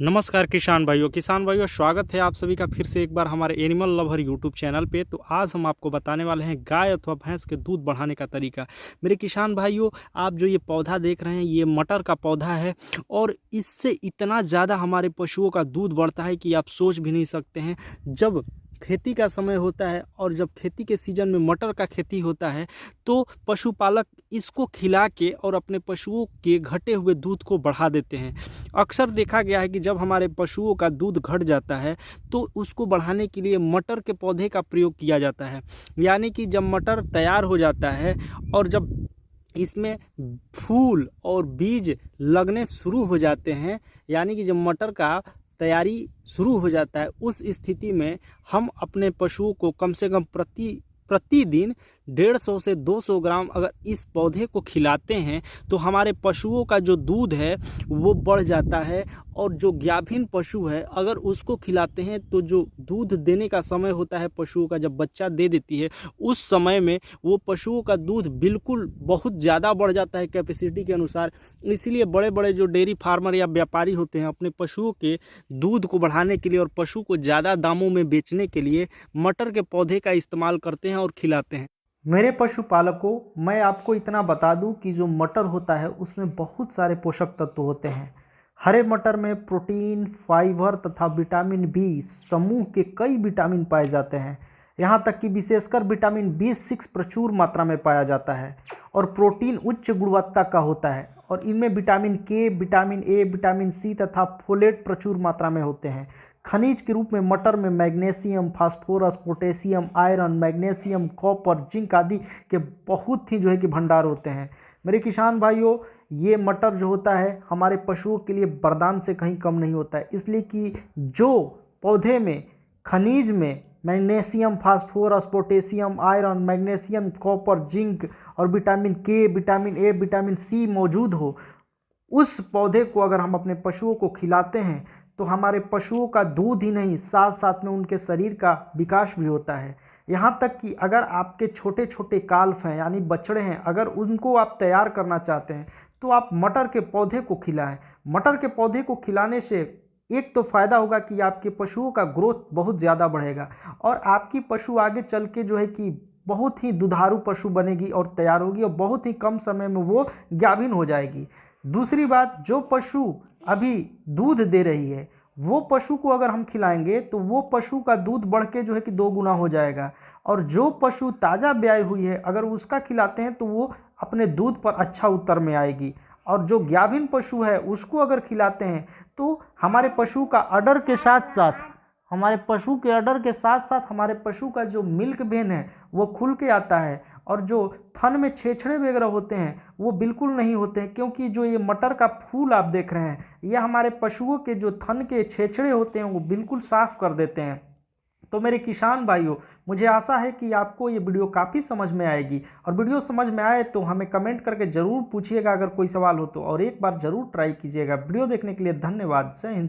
नमस्कार किसान भाइयों स्वागत है आप सभी का फिर से एक बार हमारे एनिमल लवर यूट्यूब चैनल पे। तो आज हम आपको बताने वाले हैं गाय अथवा भैंस के दूध बढ़ाने का तरीका। मेरे किसान भाइयों, आप जो ये पौधा देख रहे हैं ये मटर का पौधा है और इससे इतना ज़्यादा हमारे पशुओं का दूध बढ़ता है कि आप सोच भी नहीं सकते हैं। जब खेती का समय होता है और जब खेती के सीज़न में मटर का खेती होता है तो पशुपालक इसको खिला के और अपने पशुओं के घटे हुए दूध को बढ़ा देते हैं। अक्सर देखा गया है कि जब हमारे पशुओं का दूध घट जाता है तो उसको बढ़ाने के लिए मटर के पौधे का प्रयोग किया जाता है। यानी कि जब मटर तैयार हो जाता है और जब इसमें फूल और बीज लगने शुरू हो जाते हैं, यानी कि जब मटर का तैयारी शुरू हो जाता है, उस स्थिति में हम अपने पशुओं को कम से कम प्रतिदिन 150 से 200 ग्राम अगर इस पौधे को खिलाते हैं तो हमारे पशुओं का जो दूध है वो बढ़ जाता है। और जो गाभिन पशु है अगर उसको खिलाते हैं तो जो दूध देने का समय होता है पशुओं का, जब बच्चा दे देती है उस समय में वो पशुओं का दूध बिल्कुल बहुत ज़्यादा बढ़ जाता है कैपेसिटी के अनुसार। इसीलिए बड़े बड़े जो डेयरी फार्मर या व्यापारी होते हैं अपने पशुओं के दूध को बढ़ाने के लिए और पशु को ज़्यादा दामों में बेचने के लिए मटर के पौधे का इस्तेमाल करते हैं और खिलाते हैं। मेरे पशुपालकों, मैं आपको इतना बता दूं कि जो मटर होता है उसमें बहुत सारे पोषक तत्व होते हैं। हरे मटर में प्रोटीन, फाइबर तथा विटामिन बी समूह के कई विटामिन पाए जाते हैं। यहाँ तक कि विशेषकर विटामिन B6 प्रचुर मात्रा में पाया जाता है और प्रोटीन उच्च गुणवत्ता का होता है। और इनमें विटामिन के, विटामिन ए, विटामिन सी तथा फोलेट प्रचुर मात्रा में होते हैं। खनिज के रूप में मटर में magnesium, phosphorus, potassium, iron, magnesium, copper, zinc आदि के बहुत ही कि भंडार होते हैं। मेरे किसान भाइयों, ये मटर जो होता है हमारे पशुओं के लिए वरदान से कहीं कम नहीं होता है, इसलिए कि जो पौधे में खनिज में magnesium, phosphorus, potassium, iron, magnesium, copper, zinc और विटामिन के, विटामिन ए, विटामिन सी मौजूद हो, उस पौधे को अगर हम अपने पशुओं को खिलाते हैं तो हमारे पशुओं का दूध ही नहीं, साथ साथ में उनके शरीर का विकास भी होता है। यहाँ तक कि अगर आपके छोटे छोटे काल्फ हैं यानी बछड़े हैं, अगर उनको आप तैयार करना चाहते हैं तो आप मटर के पौधे को खिलाएं। मटर के पौधे को खिलाने से एक तो फ़ायदा होगा कि आपके पशुओं का ग्रोथ बहुत ज़्यादा बढ़ेगा और आपकी पशु आगे चल के कि बहुत ही दुधारू पशु बनेगी और तैयार होगी और बहुत ही कम समय में वो गाभिन हो जाएगी। दूसरी बात, जो पशु अभी दूध दे रही है वो पशु को अगर हम खिलाएंगे तो वो पशु का दूध बढ़ के कि 2 गुना हो जाएगा। और जो पशु ताज़ा ब्याई हुई है अगर उसका खिलाते हैं तो वो अपने दूध पर अच्छा उतर में आएगी। और जो गाभिन पशु है उसको अगर खिलाते हैं तो हमारे पशु का अडर के साथ साथ हमारे पशु का जो मिल्क वेन है वो खुल के आता है और जो थन में छेछड़े वगैरह होते हैं वो बिल्कुल नहीं होते हैं, क्योंकि जो ये मटर का फूल आप देख रहे हैं ये हमारे पशुओं के जो थन के छेछड़े होते हैं वो बिल्कुल साफ कर देते हैं। तो मेरे किसान भाइयों, मुझे आशा है कि आपको ये वीडियो काफ़ी समझ में आएगी और वीडियो समझ में आए तो हमें कमेंट करके ज़रूर पूछिएगा अगर कोई सवाल हो तो, और एक बार ज़रूर ट्राई कीजिएगा। वीडियो देखने के लिए धन्यवाद। जय हिंद।